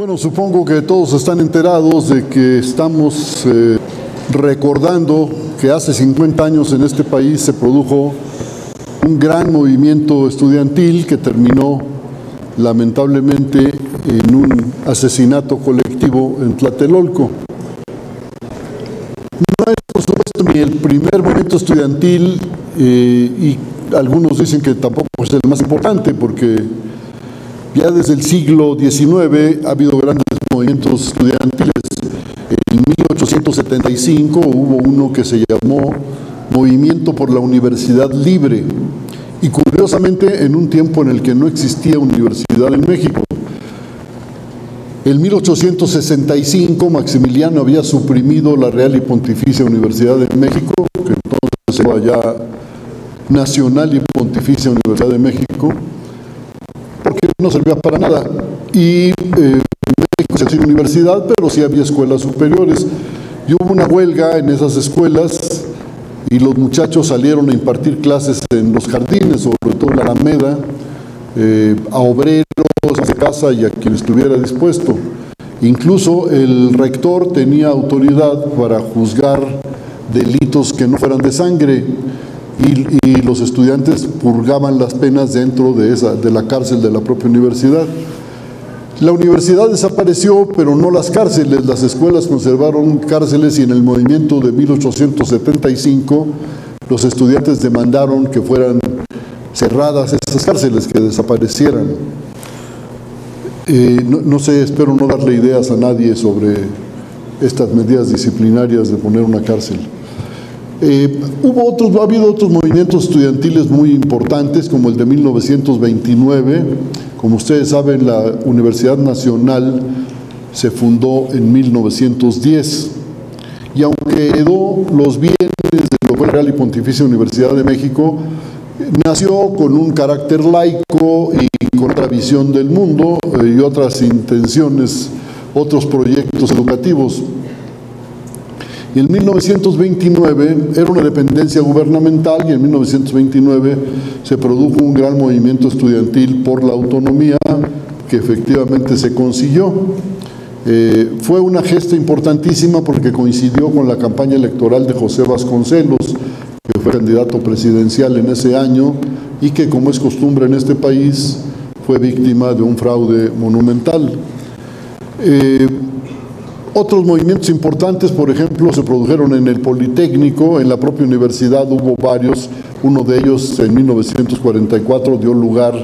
Bueno, supongo que todos están enterados de que estamos recordando que hace 50 años en este país se produjo un gran movimiento estudiantil que terminó lamentablemente en un asesinato colectivo en Tlatelolco. No es, por supuesto, ni el primer movimiento estudiantil y algunos dicen que tampoco es el más importante, porque ya desde el siglo XIX ha habido grandes movimientos estudiantiles. En 1875 hubo uno que se llamó Movimiento por la Universidad Libre, y curiosamente en un tiempo en el que no existía universidad en México. En 1865 Maximiliano había suprimido la Real y Pontificia Universidad de México, que entonces era ya Nacional y Pontificia Universidad de México, porque no servía para nada. Y México se hacía universidad, pero sí había escuelas superiores. Y hubo una huelga en esas escuelas y los muchachos salieron a impartir clases en los jardines, sobre todo en la Alameda, a obreros de casa y a quien estuviera dispuesto. Incluso el rector tenía autoridad para juzgar delitos que no fueran de sangre, y los estudiantes purgaban las penas dentro de la cárcel de la propia universidad. La universidad desapareció, pero no las cárceles. Las escuelas conservaron cárceles, y en el movimiento de 1875 los estudiantes demandaron que fueran cerradas esas cárceles, que desaparecieran. No sé, espero no darle ideas a nadie sobre estas medidas disciplinarias de poner una cárcel. Ha habido otros movimientos estudiantiles muy importantes, como el de 1929. Como ustedes saben, la Universidad Nacional se fundó en 1910, y aunque heredó los bienes de la Real y Pontificia Universidad de México, nació con un carácter laico y con otra visión del mundo y otras intenciones, otros proyectos educativos. Y en 1929 era una dependencia gubernamental, y en 1929 se produjo un gran movimiento estudiantil por la autonomía que efectivamente se consiguió. Fue una gesta importantísima porque coincidió con la campaña electoral de José Vasconcelos, que fue candidato presidencial en ese año y que, como es costumbre en este país, fue víctima de un fraude monumental. Otros movimientos importantes, por ejemplo, se produjeron en el Politécnico. En la propia universidad hubo varios. Uno de ellos, en 1944, dio lugar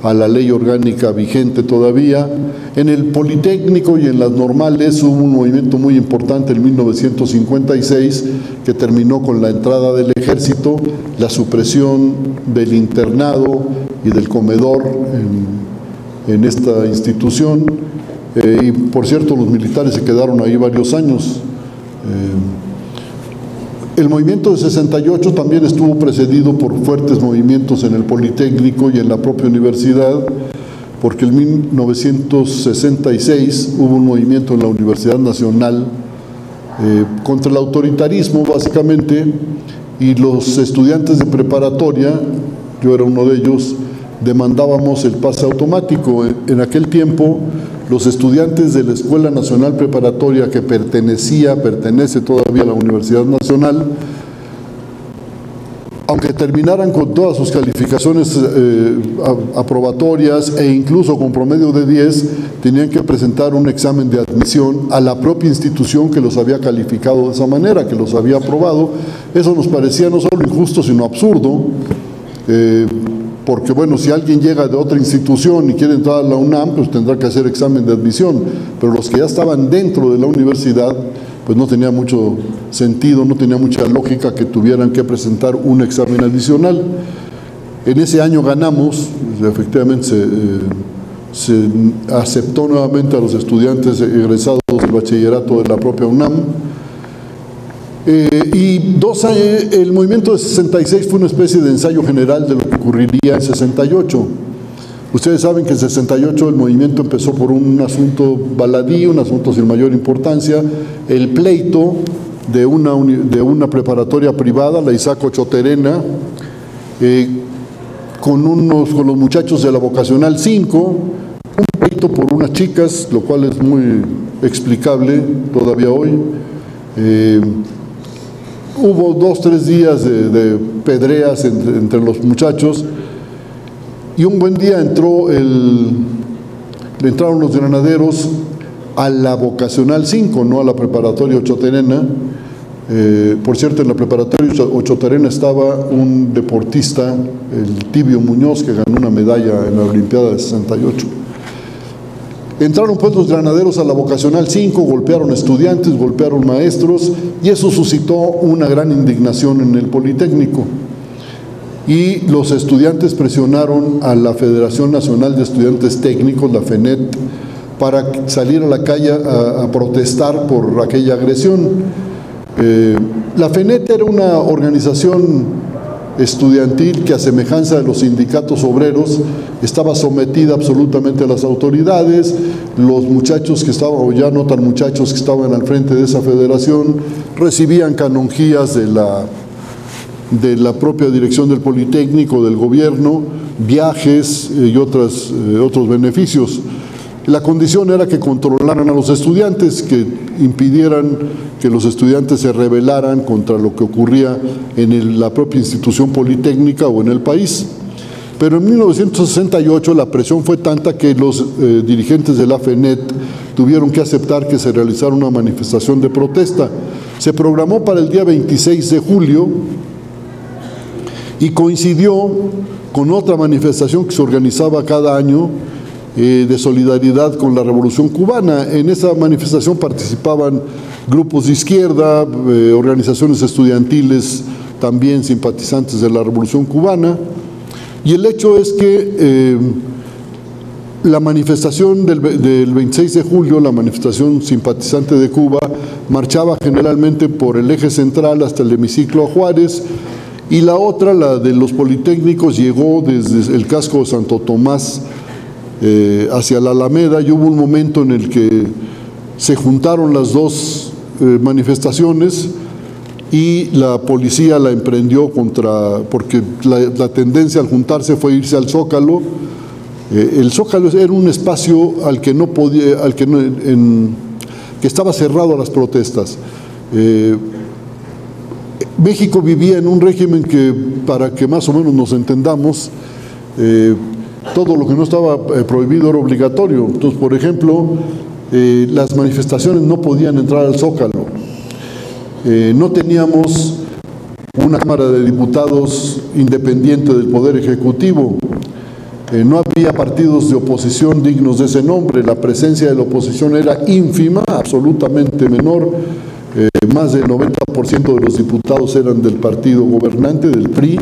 a la ley orgánica vigente todavía. En el Politécnico y en las normales hubo un movimiento muy importante en 1956 que terminó con la entrada del ejército, la supresión del internado y del comedor en esta institución. Y por cierto, los militares se quedaron ahí varios años. El movimiento de 68 también estuvo precedido por fuertes movimientos en el Politécnico y en la propia universidad, porque en 1966 hubo un movimiento en la Universidad Nacional contra el autoritarismo, básicamente, y los estudiantes de preparatoria, yo era uno de ellos, demandábamos el pase automático. En aquel tiempo, los estudiantes de la Escuela Nacional Preparatoria, que pertenece todavía a la Universidad Nacional, aunque terminaran con todas sus calificaciones aprobatorias e incluso con promedio de 10, tenían que presentar un examen de admisión a la propia institución que los había calificado de esa manera, que los había aprobado. Eso nos parecía no solo injusto, sino absurdo. Porque bueno, si alguien llega de otra institución y quiere entrar a la UNAM, pues tendrá que hacer examen de admisión, pero los que ya estaban dentro de la universidad, pues no tenía mucho sentido, no tenía mucha lógica que tuvieran que presentar un examen adicional. En ese año ganamos, efectivamente se aceptó nuevamente a los estudiantes egresados del bachillerato de la propia UNAM. El movimiento de 66 fue una especie de ensayo general de lo que ocurriría en 68. Ustedes saben que en 68 el movimiento empezó por un asunto baladí, un asunto sin mayor importancia, el pleito de una preparatoria privada, la Isaac Ochoterena, con los muchachos de la Vocacional 5, un pleito violento por unas chicas, lo cual es muy explicable todavía hoy. Hubo 2 o 3 días de pedreas entre los muchachos, y un buen día entraron los granaderos a la vocacional 5, no a la preparatoria Ochoa Terena. Por cierto, en la preparatoria Ochoa Terena estaba un deportista, el Tibio Muñoz, que ganó una medalla en la Olimpiada de 68. Entraron pues los granaderos a la vocacional 5, golpearon estudiantes, golpearon maestros, y eso suscitó una gran indignación en el Politécnico. Y los estudiantes presionaron a la Federación Nacional de Estudiantes Técnicos, la FENET, para salir a la calle a protestar por aquella agresión. La FENET era una organización estudiantil que, a semejanza de los sindicatos obreros, estaba sometida absolutamente a las autoridades. Los muchachos que estaban, o ya no tan muchachos, que estaban al frente de esa federación, recibían canonjías de la propia dirección del Politécnico, del gobierno, viajes y otros beneficios. La condición era que controlaran a los estudiantes, que impidieran que los estudiantes se rebelaran contra lo que ocurría en la propia institución politécnica o en el país. Pero en 1968 la presión fue tanta que los dirigentes de la FENET tuvieron que aceptar que se realizara una manifestación de protesta. Se programó para el día 26 de julio y coincidió con otra manifestación que se organizaba cada año de solidaridad con la Revolución Cubana. En esa manifestación participaban grupos de izquierda, organizaciones estudiantiles también simpatizantes de la Revolución Cubana, y el hecho es que la manifestación del 26 de julio, la manifestación simpatizante de Cuba, marchaba generalmente por el eje central hasta el hemiciclo a Juárez, y la otra, la de los Politécnicos, llegó desde el casco de Santo Tomás hacia la Alameda, y hubo un momento en el que se juntaron las dos manifestaciones y la policía la emprendió porque la tendencia al juntarse fue irse al Zócalo. El Zócalo era un espacio que estaba cerrado a las protestas. México vivía en un régimen que, para que más o menos nos entendamos, todo lo que no estaba prohibido era obligatorio. Entonces, por ejemplo, las manifestaciones no podían entrar al Zócalo. No teníamos una Cámara de Diputados independiente del Poder Ejecutivo. No había partidos de oposición dignos de ese nombre. La presencia de la oposición era ínfima, absolutamente menor. Más del 90% de los diputados eran del partido gobernante, del PRI.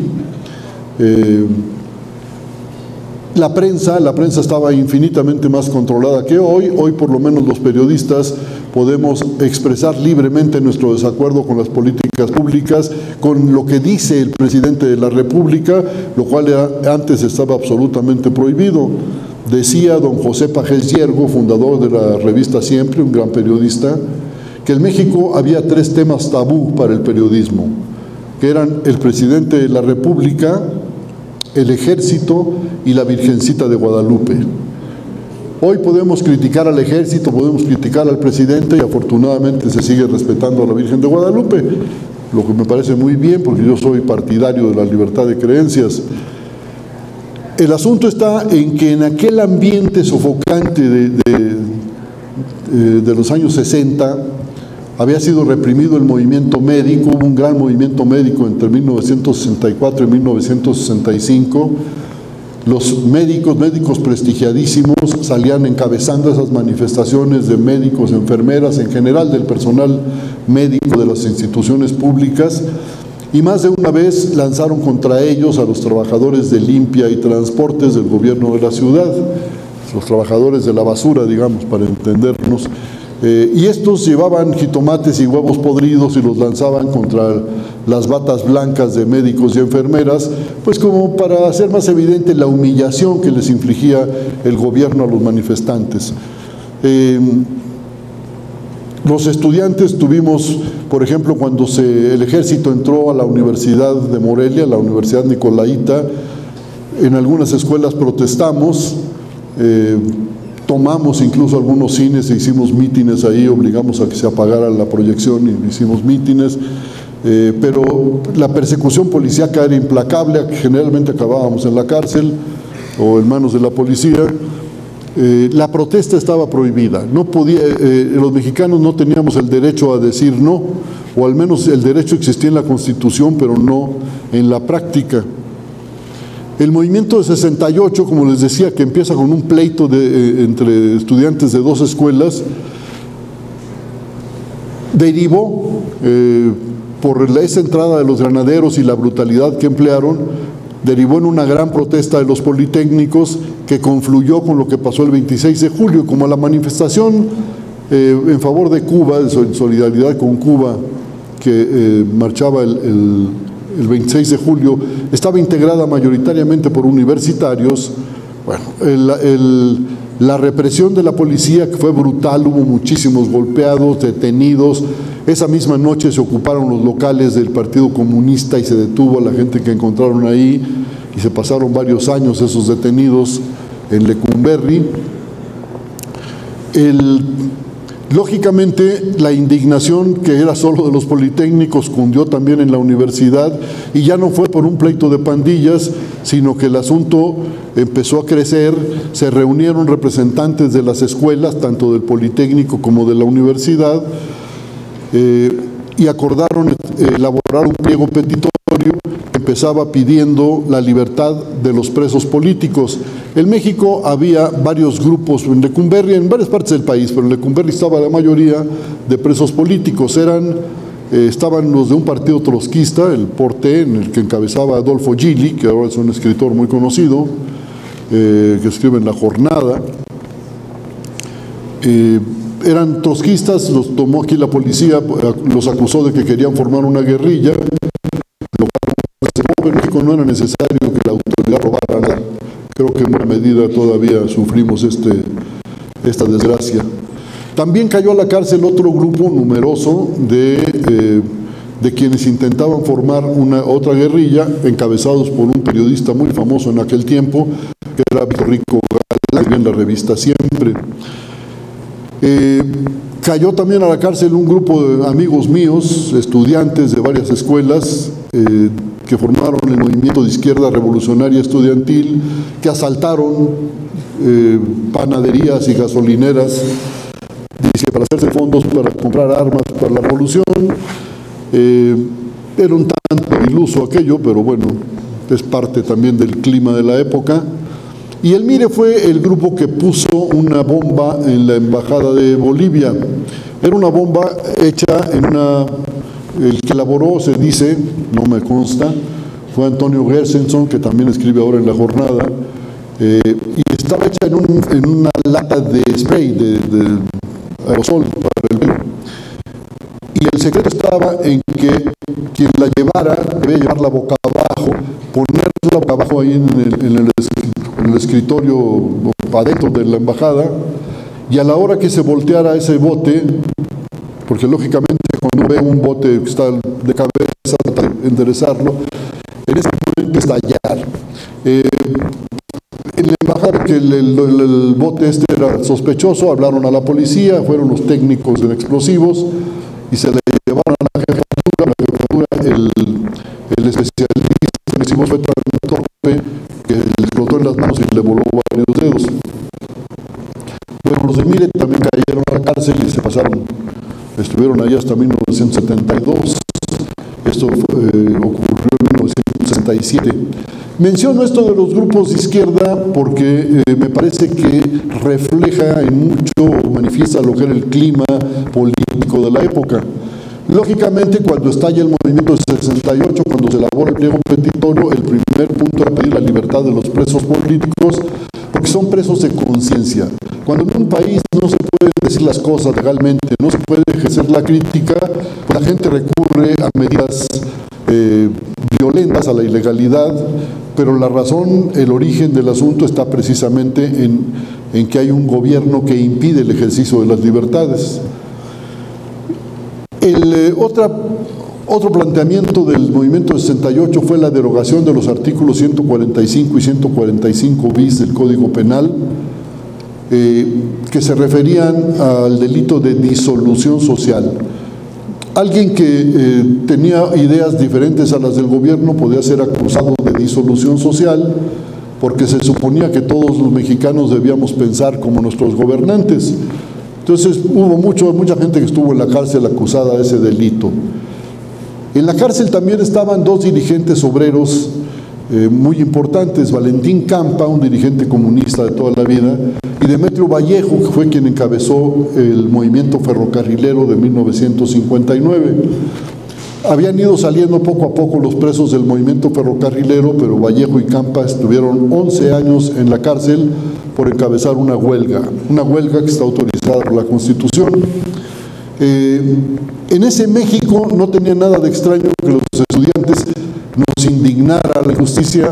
La prensa estaba infinitamente más controlada que hoy. Hoy, por lo menos, los periodistas podemos expresar libremente nuestro desacuerdo con las políticas públicas, con lo que dice el presidente de la República, lo cual antes estaba absolutamente prohibido. Decía don José Pajés Yergo, fundador de la revista Siempre, un gran periodista, que en México había 3 temas tabú para el periodismo, que eran el presidente de la República, el ejército y la Virgencita de Guadalupe. Hoy podemos criticar al ejército, podemos criticar al presidente, y afortunadamente se sigue respetando a la Virgen de Guadalupe, lo que me parece muy bien, porque yo soy partidario de la libertad de creencias. El asunto está en que en aquel ambiente sofocante de los años 60 había sido reprimido el movimiento médico. Hubo un gran movimiento médico entre 1964 y 1965. Los médicos prestigiadísimos salían encabezando esas manifestaciones de médicos, enfermeras, en general del personal médico de las instituciones públicas, y más de una vez lanzaron contra ellos a los trabajadores de limpia y transportes del gobierno de la ciudad, los trabajadores de la basura, digamos, para entendernos. Y estos llevaban jitomates y huevos podridos y los lanzaban contra las batas blancas de médicos y enfermeras, pues como para hacer más evidente la humillación que les infligía el gobierno a los manifestantes. Los estudiantes tuvimos, por ejemplo, cuando el ejército entró a la Universidad de Morelia, la Universidad Nicolaita, en algunas escuelas protestamos. tomamos incluso algunos cines e hicimos mítines ahí, obligamos a que se apagara la proyección y hicimos mítines, pero la persecución policíaca era implacable, generalmente acabábamos en la cárcel o en manos de la policía. La protesta estaba prohibida, no podía, los mexicanos no teníamos el derecho a decir no, o al menos el derecho existía en la Constitución, pero no en la práctica. El movimiento de 68, como les decía, que empieza con un pleito entre estudiantes de dos escuelas, derivó por esa entrada de los granaderos y la brutalidad que emplearon, derivó en una gran protesta de los politécnicos que confluyó con lo que pasó el 26 de julio, como la manifestación en favor de Cuba, en solidaridad con Cuba, que marchaba el 26 de julio, estaba integrada mayoritariamente por universitarios. Bueno, la represión de la policía, que fue brutal, hubo muchísimos golpeados, detenidos. Esa misma noche se ocuparon los locales del Partido Comunista y se detuvo a la gente que encontraron ahí, y se pasaron varios años esos detenidos en Lecumberri. Lógicamente, la indignación, que era solo de los politécnicos, cundió también en la universidad, y ya no fue por un pleito de pandillas, sino que el asunto empezó a crecer. Se reunieron representantes de las escuelas, tanto del Politécnico como de la universidad, y acordaron elaborar un pliego petitorio que empezaba pidiendo la libertad de los presos políticos. En México había varios grupos, en Lecumberri, en varias partes del país, pero en Lecumberri estaba la mayoría de presos políticos. Estaban los de un partido trotskista, el PORTE, en el que encabezaba Adolfo Gili, que ahora es un escritor muy conocido, que escribe en La Jornada. Eran trotskistas, los tomó aquí la policía, los acusó de que querían formar una guerrilla. En México no era necesario que la autoridad robara nada. Creo que en una medida todavía sufrimos esta desgracia. También cayó a la cárcel otro grupo numeroso de quienes intentaban formar otra guerrilla, encabezados por un periodista muy famoso en aquel tiempo, que era Víctor Rico Galán, en la revista Siempre. Cayó también a la cárcel un grupo de amigos míos, estudiantes de varias escuelas, que formaron el movimiento de izquierda revolucionaria estudiantil, que asaltaron panaderías y gasolineras para hacerse fondos para comprar armas para la revolución. Era un tanto iluso aquello, pero bueno, es parte también del clima de la época. Y el MIRE fue el grupo que puso una bomba en la embajada de Bolivia. Era una bomba hecha el que elaboró, se dice, no me consta, fue Antonio Gershenson, que también escribe ahora en La Jornada, y estaba hecha en una lata de spray, de aerosol para el velo. Y el secreto estaba en que quien la llevara debía llevarla boca abajo, ponerla boca abajo ahí en el escritorio adentro de la embajada, y a la hora que se volteara ese bote, porque lógicamente cuando ve un bote que está de cabeza, trata de enderezarlo, en ese momento estallar. En la embajada, que el bote era sospechoso, hablaron a la policía, fueron los técnicos de explosivos y se le llevaron a la jefatura. El especialista en explosivos fue tan torpe que le explotó en las manos y le voló varios dedos. Bueno, los de MIRE también cayeron a la cárcel y se pasaron, estuvieron allí hasta 1972. Esto ocurrió en 1967. Menciono esto de los grupos de izquierda porque me parece que refleja en mucho, manifiesta lo que era el clima político de la época. Lógicamente, cuando estalla el movimiento de 68, cuando se elabora el pliego petitorio, el primer punto era pedir la libertad de los presos políticos, porque son presos de conciencia. Cuando en un país no se pueden decir las cosas legalmente, no se puede ejercer la crítica, pues la gente recurre a medidas violentas, a la ilegalidad, pero la razón, el origen del asunto está precisamente en que hay un gobierno que impide el ejercicio de las libertades. Otro planteamiento del movimiento 68 fue la derogación de los artículos 145 y 145 bis del Código Penal. que se referían al delito de disolución social. Alguien que tenía ideas diferentes a las del gobierno podía ser acusado de disolución social, porque se suponía que todos los mexicanos debíamos pensar como nuestros gobernantes. Entonces hubo mucha gente que estuvo en la cárcel acusada de ese delito. En la cárcel también estaban dos dirigentes obreros muy importantes, Valentín Campa, un dirigente comunista de toda la vida, y Demetrio Vallejo, que fue quien encabezó el movimiento ferrocarrilero de 1959. Habían ido saliendo poco a poco los presos del movimiento ferrocarrilero, pero Vallejo y Campa estuvieron 11 años en la cárcel por encabezar una huelga que está autorizada por la Constitución. En ese México no tenía nada de extraño que los estudiantes nos indignara la injusticia,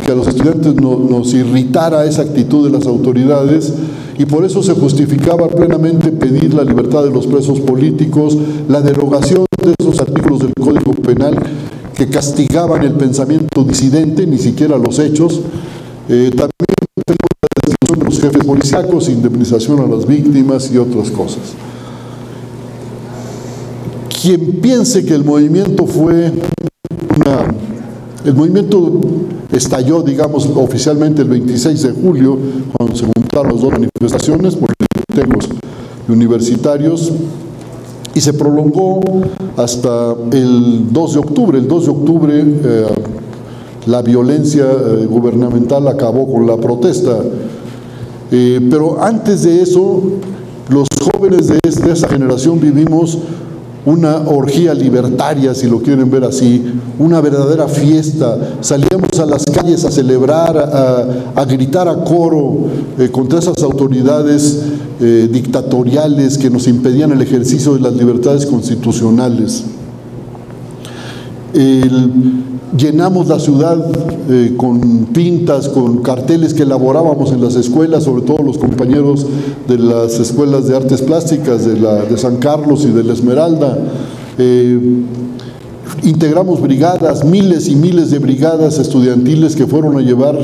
que a los estudiantes nos irritara esa actitud de las autoridades, y por eso se justificaba plenamente pedir la libertad de los presos políticos, la derogación de esos artículos del Código Penal que castigaban el pensamiento disidente, ni siquiera los hechos, también la destitución de los jefes policíacos, indemnización a las víctimas y otras cosas. Quien piense que el movimiento estalló, digamos, oficialmente el 26 de julio, cuando se juntaron las dos manifestaciones políticos y universitarios, y se prolongó hasta el 2 de octubre. El 2 de octubre la violencia gubernamental acabó con la protesta. Pero antes de eso, los jóvenes de esa generación vivimos una orgía libertaria, si lo quieren ver así, una verdadera fiesta. Salíamos a las calles a celebrar, a gritar a coro contra esas autoridades dictatoriales que nos impedían el ejercicio de las libertades constitucionales. Llenamos la ciudad con pintas, con carteles que elaborábamos en las escuelas, sobre todo los compañeros de las escuelas de artes plásticas de San Carlos y de la Esmeralda. Integramos brigadas, miles y miles de brigadas estudiantiles que fueron a llevar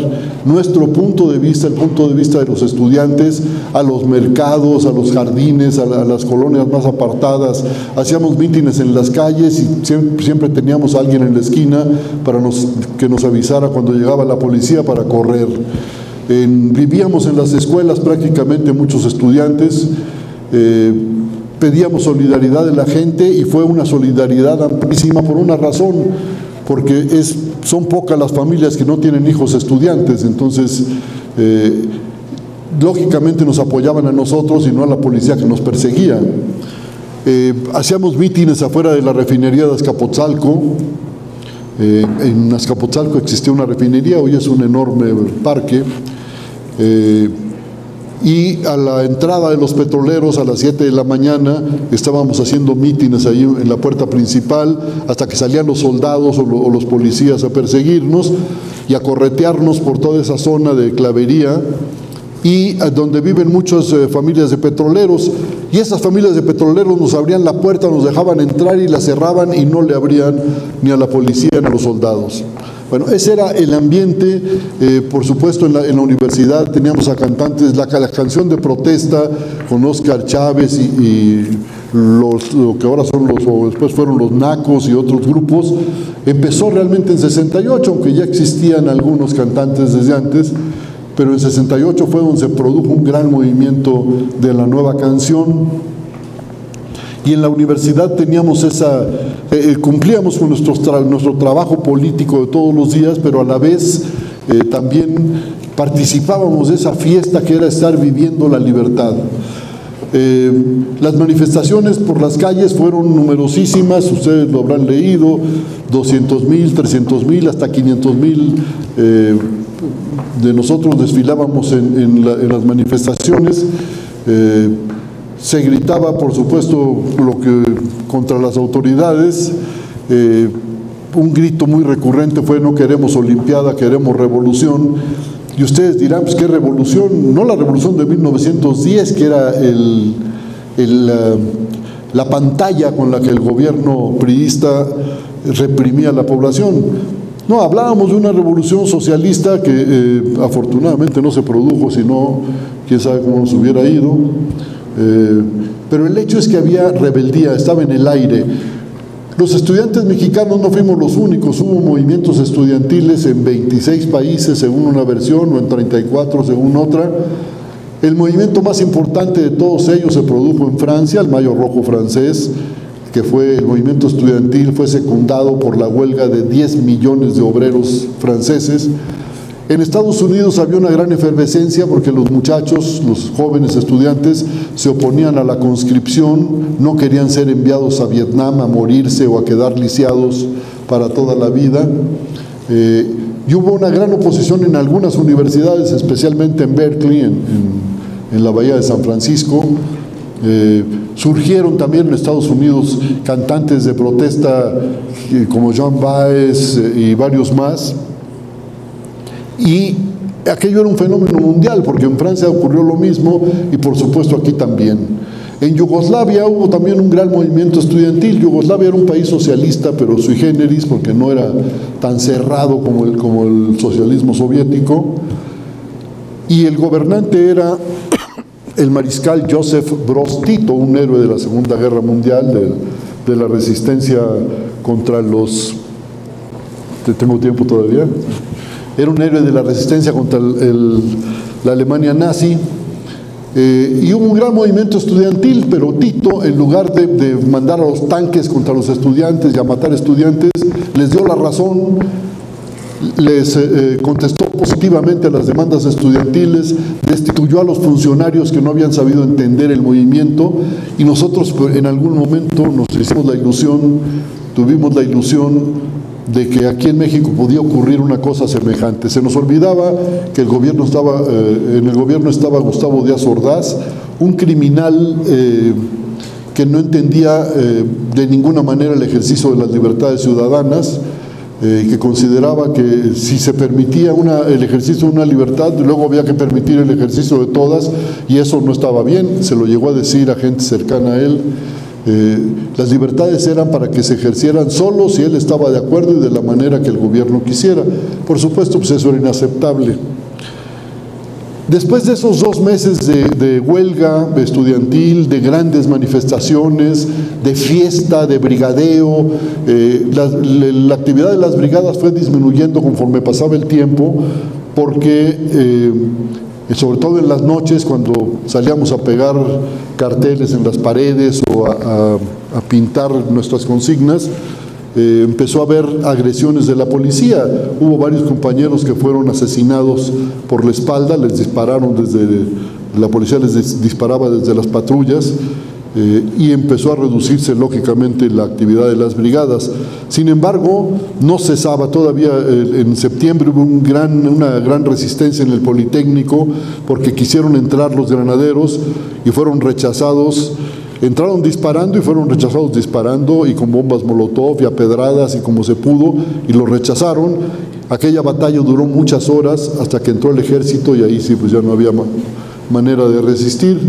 nuestro punto de vista, el punto de vista de los estudiantes, a los mercados, a los jardines, a las colonias más apartadas. Hacíamos mítines en las calles y siempre teníamos a alguien en la esquina que nos avisara cuando llegaba la policía para correr. Vivíamos en las escuelas prácticamente muchos estudiantes. Pedíamos solidaridad de la gente, y fue una solidaridad amplísima por una razón, porque son pocas las familias que no tienen hijos estudiantes. Entonces lógicamente nos apoyaban a nosotros y no a la policía que nos perseguía. Hacíamos mítines afuera de la refinería de Azcapotzalco. En Azcapotzalco existía una refinería, hoy es un enorme parque. Y a la entrada de los petroleros a las 7 de la mañana estábamos haciendo mítines ahí en la puerta principal, hasta que salían los soldados o los policías a perseguirnos y a corretearnos por toda esa zona de Clavería, y donde viven muchas familias de petroleros, y esas familias de petroleros nos abrían la puerta, nos dejaban entrar y la cerraban, y no le abrían ni a la policía ni a los soldados. Bueno, ese era el ambiente. Por supuesto, en la universidad teníamos a cantantes, la canción de protesta con Óscar Chávez y lo que ahora son o después fueron los Nacos y otros grupos. Empezó realmente en 68, aunque ya existían algunos cantantes desde antes, pero en 68 fue donde se produjo un gran movimiento de la nueva canción. Y en la universidad teníamos cumplíamos con nuestro trabajo político de todos los días, pero a la vez también participábamos de esa fiesta que era estar viviendo la libertad. Las manifestaciones por las calles fueron numerosísimas, ustedes lo habrán leído, 200,000, 300,000, hasta 500,000 de nosotros desfilábamos en las manifestaciones. Se gritaba, por supuesto, contra las autoridades. Un grito muy recurrente fue: no queremos Olimpiada, queremos revolución. Y ustedes dirán, pues ¿qué revolución? No la revolución de 1910, que era la pantalla con la que el gobierno priista reprimía a la población. No, hablábamos de una revolución socialista que afortunadamente no se produjo, sino quién sabe cómo nos hubiera ido. Pero el hecho es que había rebeldía, estaba en el aire. Los estudiantes mexicanos no fuimos los únicos, hubo movimientos estudiantiles en 26 países según una versión o en 34 según otra. El movimiento más importante de todos ellos se produjo en Francia, el Mayo Rojo francés, que fue el movimiento estudiantil, fue secundado por la huelga de 10 millones de obreros franceses. En Estados Unidos había una gran efervescencia porque los muchachos, los jóvenes estudiantes, se oponían a la conscripción, no querían ser enviados a Vietnam a morirse o a quedar lisiados para toda la vida. Y hubo una gran oposición en algunas universidades, especialmente en Berkeley, en la bahía de San Francisco. Surgieron también en Estados Unidos cantantes de protesta como Joan Baez y varios más. Y aquello era un fenómeno mundial, porque en Francia ocurrió lo mismo y por supuesto aquí también. En Yugoslavia hubo también un gran movimiento estudiantil. Yugoslavia era un país socialista, pero sui generis, porque no era tan cerrado como el socialismo soviético. Y el gobernante era el mariscal Joseph Broz Tito, un héroe de la Segunda Guerra Mundial, de la resistencia contra los... ¿Tengo tiempo todavía? Era un héroe de la resistencia contra la Alemania nazi, y hubo un gran movimiento estudiantil, pero Tito, en lugar de mandar a los tanques contra los estudiantes y a matar estudiantes, les dio la razón, les contestó positivamente a las demandas estudiantiles, destituyó a los funcionarios que no habían sabido entender el movimiento, y nosotros en algún momento nos hicimos la ilusión, tuvimos la ilusión de que aquí en México podía ocurrir una cosa semejante. Se nos olvidaba que en el gobierno estaba Gustavo Díaz Ordaz, un criminal que no entendía de ninguna manera el ejercicio de las libertades ciudadanas, que consideraba que si se permitía el ejercicio de una libertad, luego había que permitir el ejercicio de todas, y eso no estaba bien. Se lo llegó a decir a gente cercana a él. Las libertades eran para que se ejercieran solo si él estaba de acuerdo y de la manera que el gobierno quisiera. Por supuesto, pues eso era inaceptable. Después de esos 2 meses de huelga estudiantil, de grandes manifestaciones, de fiesta, de brigadeo, la actividad de las brigadas fue disminuyendo conforme pasaba el tiempo, porque sobre todo en las noches, cuando salíamos a pegar carteles en las paredes o a pintar nuestras consignas, empezó a haber agresiones de la policía. Hubo varios compañeros que fueron asesinados por la espalda, les dispararon la policía les disparaba desde las patrullas, y empezó a reducirse lógicamente la actividad de las brigadas. Sin embargo, no cesaba todavía. En septiembre hubo una gran resistencia en el Politécnico porque quisieron entrar los granaderos y fueron rechazados. Entraron disparando y fueron rechazados disparando, y con bombas molotov y a pedradas y como se pudo, y los rechazaron. Aquella batalla duró muchas horas hasta que entró el ejército, y ahí sí pues ya no había manera de resistir.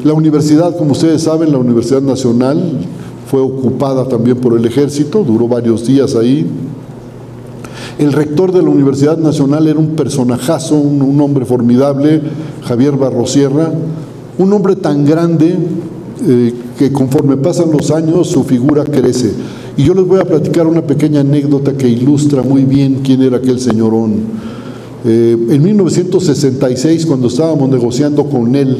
La universidad, como ustedes saben, la Universidad Nacional fue ocupada también por el ejército, duró varios días ahí. El rector de la Universidad Nacional era un personajazo, un hombre formidable, Javier Barrosierra, un hombre tan grande que conforme pasan los años su figura crece. Y yo les voy a platicar una pequeña anécdota que ilustra muy bien quién era aquel señorón. En 1966, cuando estábamos negociando con él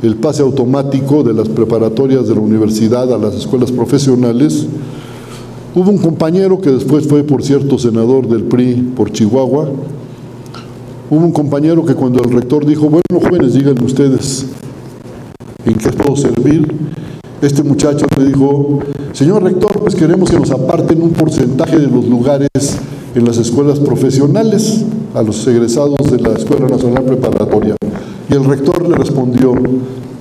el pase automático de las preparatorias de la universidad a las escuelas profesionales, hubo un compañero que después fue, por cierto, senador del PRI por Chihuahua. Hubo un compañero que cuando el rector dijo, bueno, jóvenes, díganme ustedes en qué puedo servir, este muchacho le dijo, señor rector, pues queremos que nos aparten un porcentaje de los lugares en las escuelas profesionales a los egresados de la Escuela Nacional Preparatoria. Y el rector le respondió,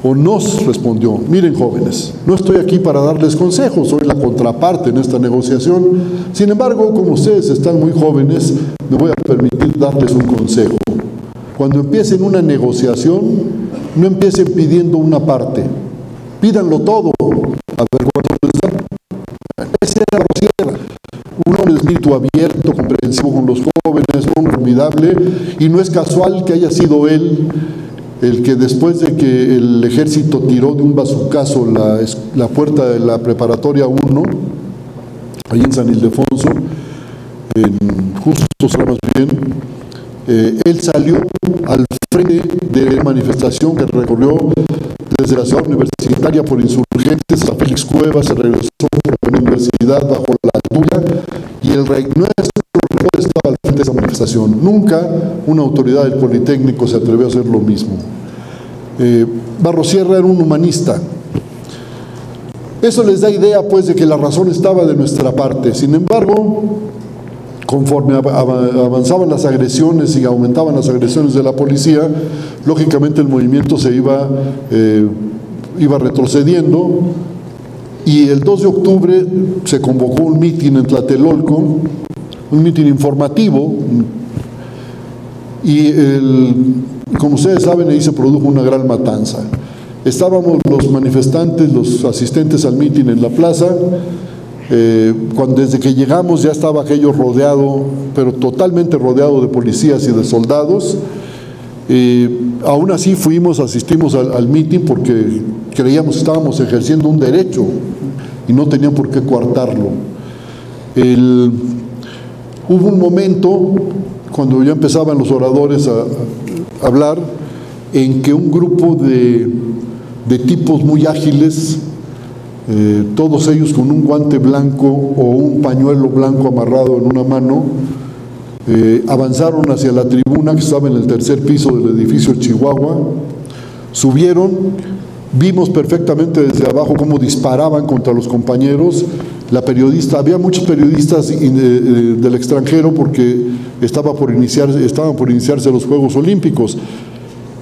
o nos respondió, miren jóvenes, no estoy aquí para darles consejos, soy la contraparte en esta negociación. Sin embargo, como ustedes están muy jóvenes, me voy a permitir darles un consejo. Cuando empiecen una negociación, no empiecen pidiendo una parte, pídanlo todo, a ver cuánto les dan. Ese era Rosierra, un hombre espíritu abierto, comprensivo con los jóvenes, formidable, y no es casual que haya sido él el que después de que el ejército tiró de un bazucazo la puerta de la preparatoria 1, ahí en San Ildefonso, justo más bien, él salió al frente de la manifestación que recorrió desde la ciudad universitaria por Insurgentes a Félix Cuevas, se regresó por la universidad bajo la altura, y el rey nuestro estaba al frente de esa manifestación. Nunca una autoridad del Politécnico se atrevió a hacer lo mismo. Barros Sierra era un humanista. Eso les da idea, pues, de que la razón estaba de nuestra parte. Sin embargo, conforme avanzaban las agresiones y aumentaban las agresiones de la policía, lógicamente el movimiento se iba retrocediendo, y el 2 de octubre se convocó un mitin en Tlatelolco, un mitin informativo, y como ustedes saben, ahí se produjo una gran matanza. Estábamos los manifestantes, los asistentes al mitin en la plaza. Desde que llegamos ya estaba aquello rodeado, pero totalmente rodeado de policías y de soldados. Aún así asistimos al mitin porque creíamos que estábamos ejerciendo un derecho y no tenían por qué coartarlo. Hubo un momento, cuando ya empezaban los oradores a hablar, en que un grupo de tipos muy ágiles, todos ellos con un guante blanco o un pañuelo blanco amarrado en una mano, avanzaron hacia la tribuna que estaba en el tercer piso del edificio Chihuahua, subieron, vimos perfectamente desde abajo cómo disparaban contra los compañeros. Había muchos periodistas del extranjero porque estaban por iniciarse los Juegos Olímpicos.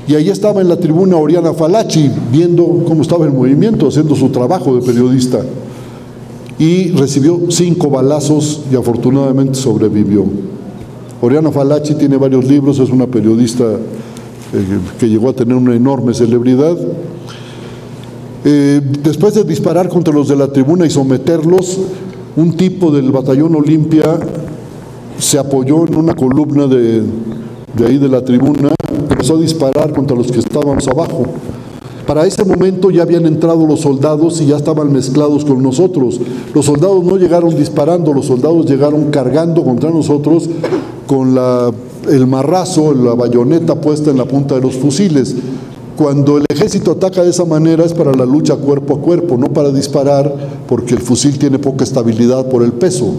Y ahí estaba en la tribuna Oriana Fallaci, viendo cómo estaba el movimiento, haciendo su trabajo de periodista. Y recibió 5 balazos y afortunadamente sobrevivió. Oriana Fallaci tiene varios libros, es una periodista que llegó a tener una enorme celebridad. Después de disparar contra los de la tribuna y someterlos, un tipo del batallón Olimpia se apoyó en una columna de ahí de la tribuna, empezó a disparar contra los que estábamos abajo. Para ese momento ya habían entrado los soldados y ya estaban mezclados con nosotros. Los soldados no llegaron disparando, los soldados llegaron cargando contra nosotros con el marrazo, la bayoneta puesta en la punta de los fusiles. Cuando el ejército ataca de esa manera es para la lucha cuerpo a cuerpo, no para disparar, porque el fusil tiene poca estabilidad por el peso.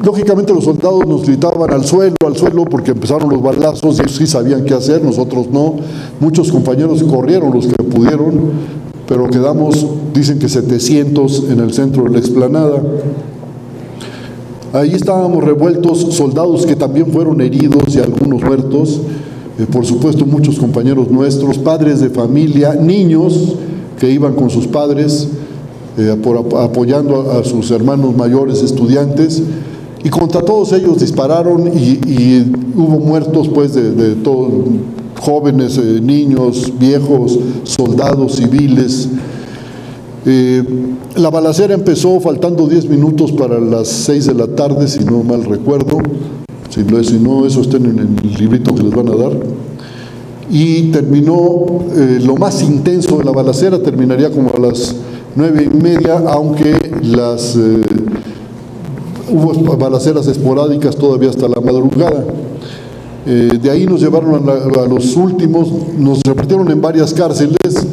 Lógicamente los soldados nos gritaban al suelo, porque empezaron los balazos, y ellos sí sabían qué hacer, nosotros no. Muchos compañeros corrieron, los que pudieron, pero quedamos, dicen que 700 en el centro de la explanada. Ahí estábamos revueltos, soldados que también fueron heridos y algunos muertos, por supuesto muchos compañeros nuestros, padres de familia, niños que iban con sus padres, apoyando a sus hermanos mayores estudiantes, y contra todos ellos dispararon y hubo muertos, pues, de todos, jóvenes, niños, viejos, soldados, civiles. La balacera empezó faltando 10 minutos para las 6 de la tarde, si no mal recuerdo, si no eso está en el librito que les van a dar, y terminó, lo más intenso de la balacera terminaría como a las 9:30, aunque hubo balaceras esporádicas todavía hasta la madrugada. De ahí nos llevaron a los últimos, nos repartieron en varias cárceles,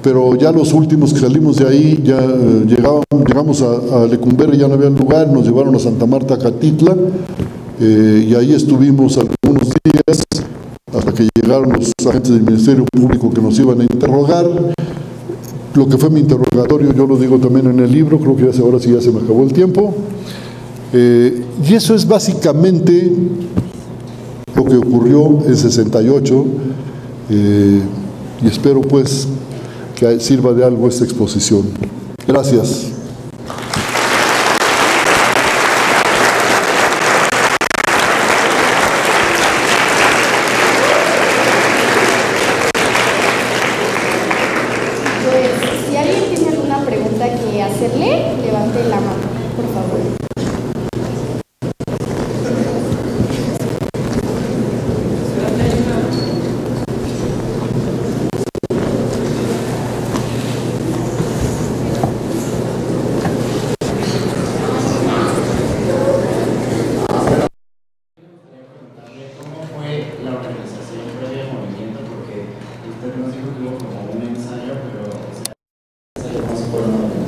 pero ya los últimos que salimos de ahí, ya llegamos a Lecumberri, ya no había lugar, nos llevaron a Santa Marta, Catitla, y ahí estuvimos algunos días, hasta que llegaron los agentes del Ministerio Público que nos iban a interrogar. Lo que fue mi interrogatorio, yo lo digo también en el libro, creo que ahora sí ya se me acabó el tiempo. Y eso es básicamente lo que ocurrió en 68, y espero pues que sirva de algo esta exposición. Gracias. Si alguien tiene alguna pregunta que hacerle, levante la mano, por favor.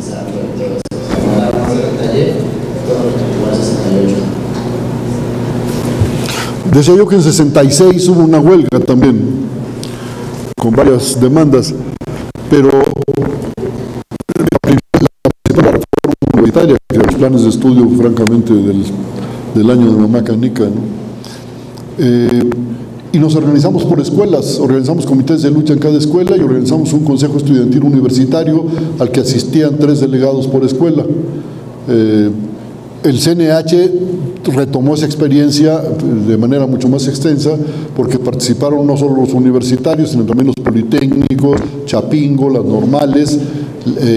desarrollo de todo eso. O sea, no dar más de detalle, todo lo que tuvo el 68. Decía yo que en 66 hubo una huelga también, con varias demandas, pero la principal reforma universitaria, que los planes de estudio, francamente, del año de mamá canica, ¿no? Y nos organizamos por escuelas, organizamos comités de lucha en cada escuela y organizamos un consejo estudiantil universitario al que asistían 3 delegados por escuela. El CNH retomó esa experiencia de manera mucho más extensa porque participaron no solo los universitarios, sino también los politécnicos, Chapingo, las normales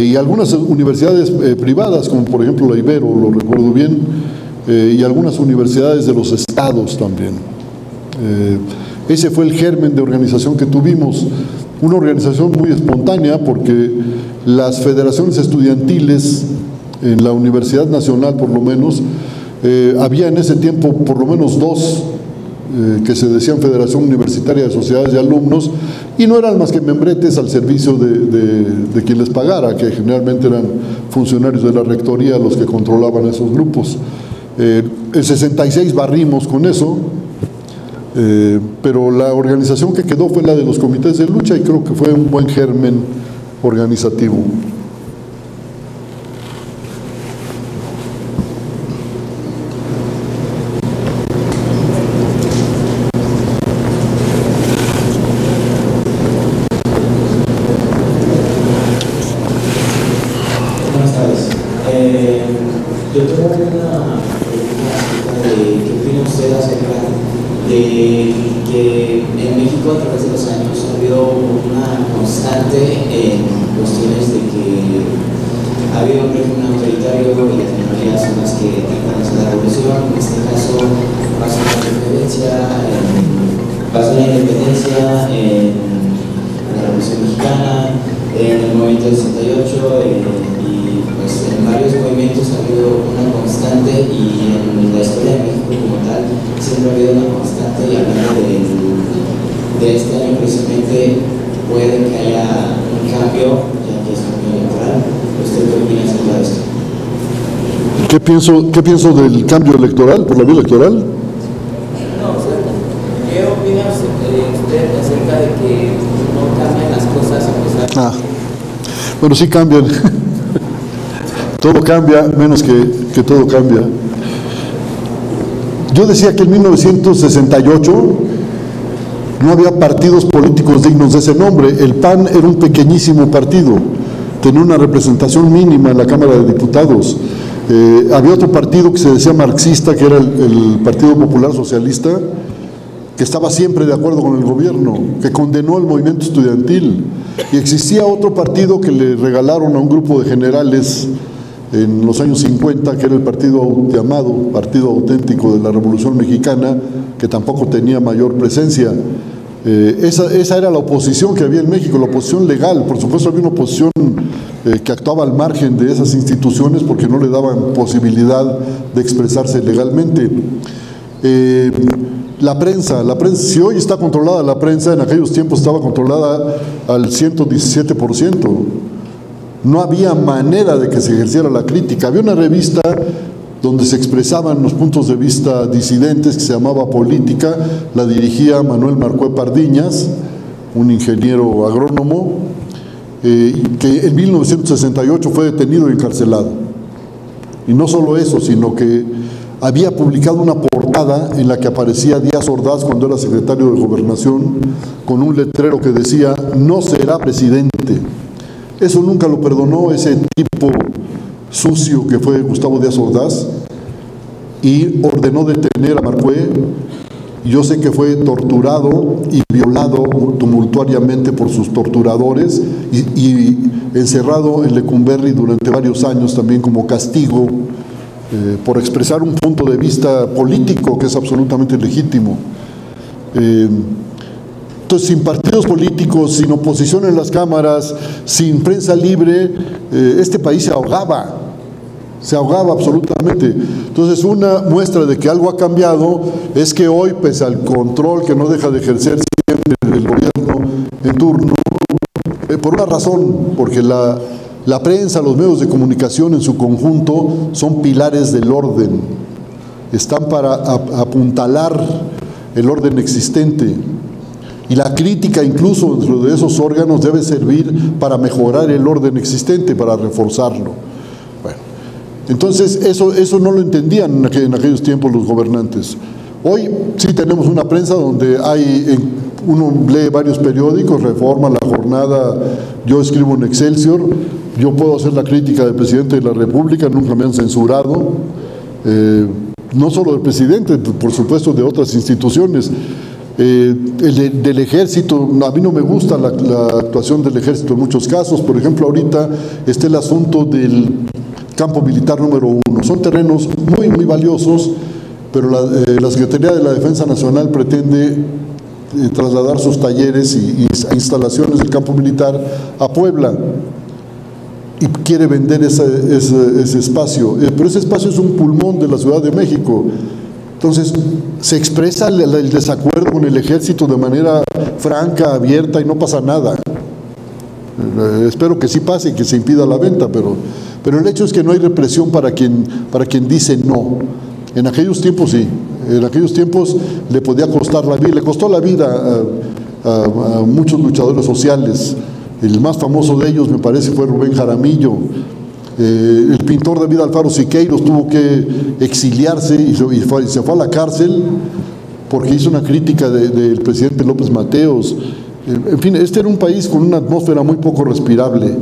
y algunas universidades privadas, como por ejemplo la Ibero, lo recuerdo bien, y algunas universidades de los estados también. Ese fue el germen de organización que tuvimos, una organización muy espontánea porque las federaciones estudiantiles en la Universidad Nacional, por lo menos, había en ese tiempo por lo menos 2 que se decían Federación Universitaria de Sociedades de Alumnos y no eran más que membretes al servicio de quien les pagara, que generalmente eran funcionarios de la rectoría los que controlaban esos grupos. En 66 barrimos con eso, pero la organización que quedó fue la de los comités de lucha y creo que fue un buen germen organizativo. Yo tengo una pregunta acerca de qué opina usted acerca de que en México a través de los años ha habido una constante en cuestiones de que ha habido un régimen autoritario y las minorías son las que tratan de la revolución. En este caso pasó la independencia, en la Revolución Mexicana, en el movimiento del 68, pues en varios movimientos ha habido una constante y en la historia de México como tal siempre ha habido una constante y hablando de este año precisamente puede que haya un cambio, ya que es un cambio electoral. ¿Usted qué opina acerca de esto? ¿Qué pienso del cambio electoral, por la vía electoral? No, o sea, ¿qué opina usted acerca de que no cambian las cosas a pesar de... Bueno, sí cambian. Todo cambia, menos que todo cambia. Yo decía que en 1968 no había partidos políticos dignos de ese nombre. El PAN era un pequeñísimo partido, tenía una representación mínima en la Cámara de Diputados. Había otro partido que se decía marxista, que era el Partido Popular Socialista, que estaba siempre de acuerdo con el gobierno, que condenó el movimiento estudiantil. Y existía otro partido que le regalaron a un grupo de generales en los años 50, que era el partido llamado Partido Auténtico de la Revolución Mexicana, que tampoco tenía mayor presencia. Esa era la oposición que había en México, la oposición legal. Por supuesto había una oposición que actuaba al margen de esas instituciones porque no le daban posibilidad de expresarse legalmente. La prensa, si hoy está controlada la prensa, en aquellos tiempos estaba controlada al 117%. No había manera de que se ejerciera la crítica. Había una revista donde se expresaban los puntos de vista disidentes que se llamaba Política, la dirigía Manuel Marcué Pardiñas, un ingeniero agrónomo, que en 1968 fue detenido y encarcelado. Y no solo eso, sino que había publicado una portada en la que aparecía Díaz Ordaz cuando era secretario de Gobernación, con un letrero que decía: no será presidente. Eso nunca lo perdonó ese tipo sucio que fue Gustavo Díaz Ordaz, y ordenó detener a Marcué. Yo sé que fue torturado y violado tumultuariamente por sus torturadores y encerrado en Lecumberri durante varios años también como castigo por expresar un punto de vista político que es absolutamente legítimo. Entonces, sin partidos políticos, sin oposición en las cámaras, sin prensa libre, este país se ahogaba absolutamente. Entonces, una muestra de que algo ha cambiado es que hoy, pese al control que no deja de ejercer siempre el gobierno en turno, por una razón, porque la La prensa, los medios de comunicación en su conjunto son pilares del orden. Están para apuntalar el orden existente. Y la crítica incluso dentro de esos órganos debe servir para mejorar el orden existente, para reforzarlo. Bueno, entonces eso no lo entendían en aquellos tiempos los gobernantes. Hoy sí tenemos una prensa donde uno lee varios periódicos, Reforma, La Jornada, yo escribo en Excelsior, yo puedo hacer la crítica del presidente de la República, nunca me han censurado, no solo del presidente, por supuesto de otras instituciones. Del ejército, a mí no me gusta la actuación del ejército en muchos casos. Por ejemplo, ahorita está el asunto del campo militar número 1. Son terrenos muy, muy valiosos, pero la Secretaría de la Defensa Nacional pretende trasladar sus talleres e instalaciones del campo militar a Puebla y quiere vender ese espacio, pero ese espacio es un pulmón de la Ciudad de México. Entonces se expresa el desacuerdo con el ejército de manera franca, abierta, y no pasa nada. Espero que sí pase y que se impida la venta, pero el hecho es que no hay represión para quien dice no. En aquellos tiempos sí, en aquellos tiempos le podía costar la vida, le costó la vida a muchos luchadores sociales. El más famoso de ellos, me parece, fue Rubén Jaramillo. El pintor David Alfaro Siqueiros tuvo que exiliarse y se fue a la cárcel porque hizo una crítica del presidente López Mateos. En fin, este era un país con una atmósfera muy poco respirable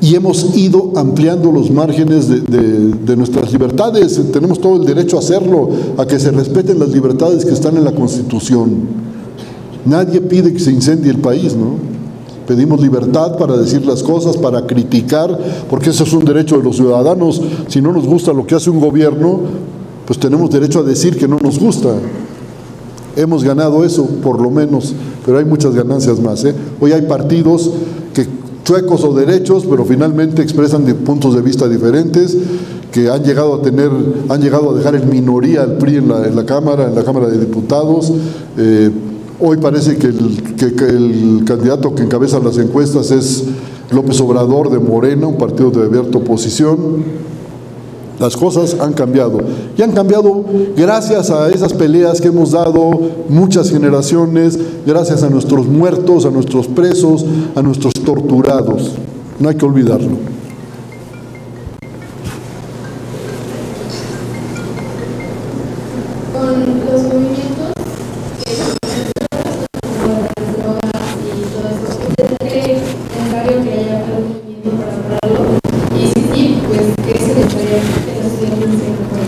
y hemos ido ampliando los márgenes de nuestras libertades. Tenemos todo el derecho a hacerlo, a que se respeten las libertades que están en la Constitución. Nadie pide que se incendie el país, ¿no? Pedimos libertad para decir las cosas, para criticar, porque eso es un derecho de los ciudadanos. Si no nos gusta lo que hace un gobierno, pues tenemos derecho a decir que no nos gusta. Hemos ganado eso, por lo menos, pero hay muchas ganancias más, ¿eh? Hoy hay partidos que chuecos o derechos, pero finalmente expresan puntos de vista diferentes, que han llegado a dejar en minoría al PRI en la Cámara de Diputados. Hoy parece que el candidato que encabeza las encuestas es López Obrador de Morena, un partido de abierta oposición. Las cosas han cambiado. Y han cambiado gracias a esas peleas que hemos dado muchas generaciones, gracias a nuestros muertos, a nuestros presos, a nuestros torturados. No hay que olvidarlo.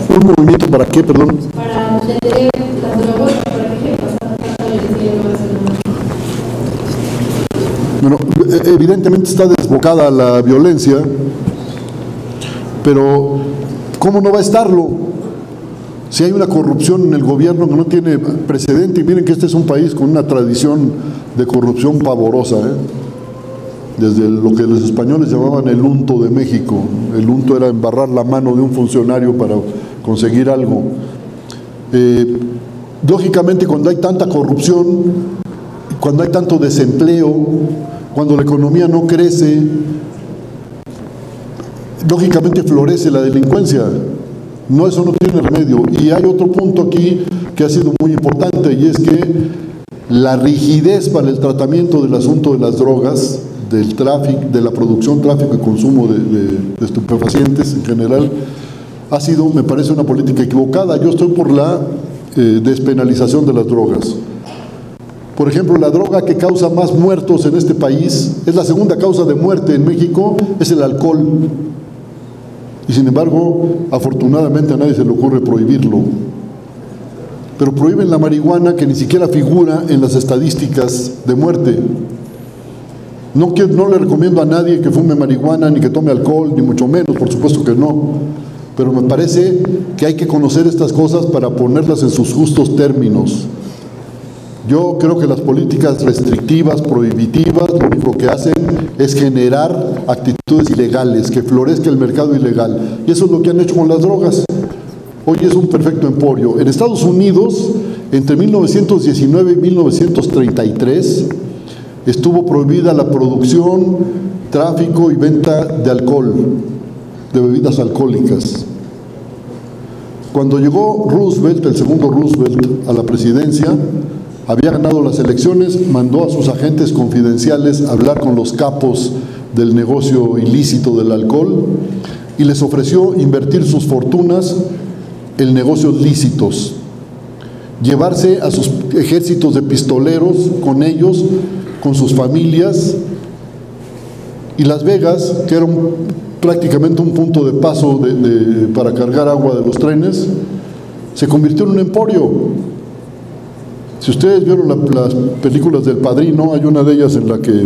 ¿Un movimiento para qué, perdón? Para detener las drogas, para que Bueno, evidentemente está desbocada la violencia, pero ¿cómo no va a estarlo? Si hay una corrupción en el gobierno que no tiene precedente, y miren que este es un país con una tradición de corrupción pavorosa, desde lo que los españoles llamaban el unto de México. El unto era embarrar la mano de un funcionario para conseguir algo. Lógicamente, cuando hay tanta corrupción, cuando hay tanto desempleo, cuando la economía no crece, lógicamente florece la delincuencia. No, eso no tiene remedio. Y hay otro punto aquí que ha sido muy importante, y es que la rigidez para el tratamiento del asunto de las drogas, del tráfico, de la producción, tráfico y consumo de estupefacientes en general, ha sido, me parece, una política equivocada. Yo estoy por la despenalización de las drogas. Por ejemplo, la droga que causa más muertos en este país, es la segunda causa de muerte en México, es el alcohol. Y sin embargo, afortunadamente a nadie se le ocurre prohibirlo. Pero prohíben la marihuana, que ni siquiera figura en las estadísticas de muerte. No le recomiendo a nadie que fume marihuana, ni que tome alcohol, ni mucho menos, por supuesto que no. Pero me parece que hay que conocer estas cosas para ponerlas en sus justos términos. Yo creo que las políticas restrictivas, prohibitivas, lo único que hacen es generar actitudes ilegales, que florezca el mercado ilegal. Y eso es lo que han hecho con las drogas. Hoy es un perfecto emporio. En Estados Unidos, entre 1919 y 1933, estuvo prohibida la producción, tráfico y venta de alcohol, de bebidas alcohólicas. Cuando llegó Roosevelt, el segundo Roosevelt, a la presidencia, había ganado las elecciones, mandó a sus agentes confidenciales a hablar con los capos del negocio ilícito del alcohol y les ofreció invertir sus fortunas en negocios lícitos, llevarse a sus ejércitos de pistoleros con ellos, con sus familias, y Las Vegas, que era prácticamente un punto de paso para cargar agua de los trenes, se convirtió en un emporio. Si ustedes vieron las películas del Padrino, hay una de ellas en la que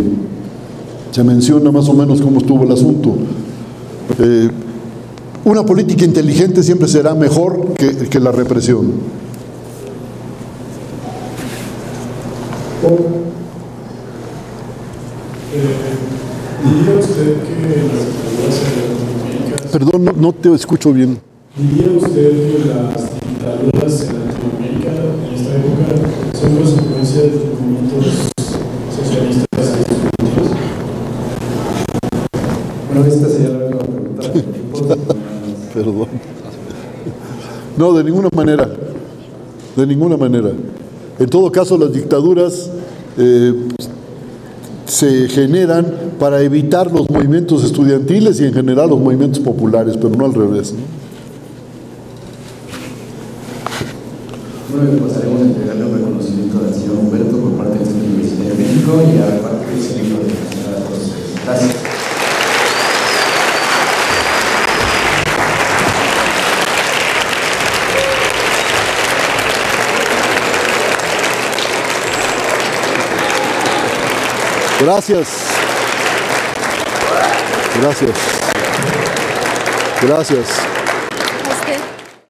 se menciona más o menos cómo estuvo el asunto. Una política inteligente siempre será mejor que la represión. ¿Diría usted que las dictaduras en Latinoamérica... Perdón, no te escucho bien. ¿Diría usted que las dictaduras en Latinoamérica en esta época son consecuencia de los movimientos socialistas disruptivos? Bueno, esta sería la última pregunta. Perdón. No, de ninguna manera. De ninguna manera. En todo caso, las dictaduras se generan para evitar los movimientos estudiantiles y en general los movimientos populares, pero no al revés, ¿no? Bueno, pasaremos a entregarle un reconocimiento al señor Humberto por parte de la Universidad de México y a parte del Centro de la Gracias. Gracias. Gracias. Gracias.